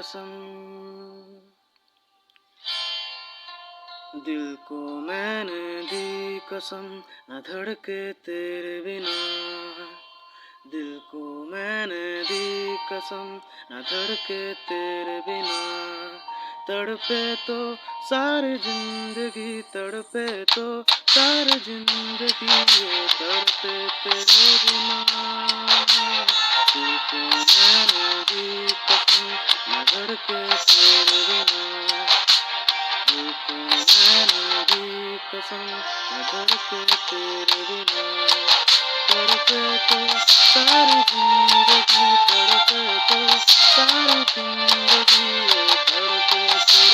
कसम, दिल को मैंने दी कसम, न धड़के तेरे बिना। दिल को मैंने दी कसम, न धड़के तेरे बिना। तड़पे तो सारी जिंदगी, तड़पे तो सारी जिंदगी, ये तड़पे तेरे बिना। दिल को मैंने दी कसम, न धड़के तेरे बिना। दिल को मैंने दी कसम, न धड़के तेरे बिना। तड़पे तो सारी जिंदगी, तड़पे तो सारी जिंदगी, ये तड़पे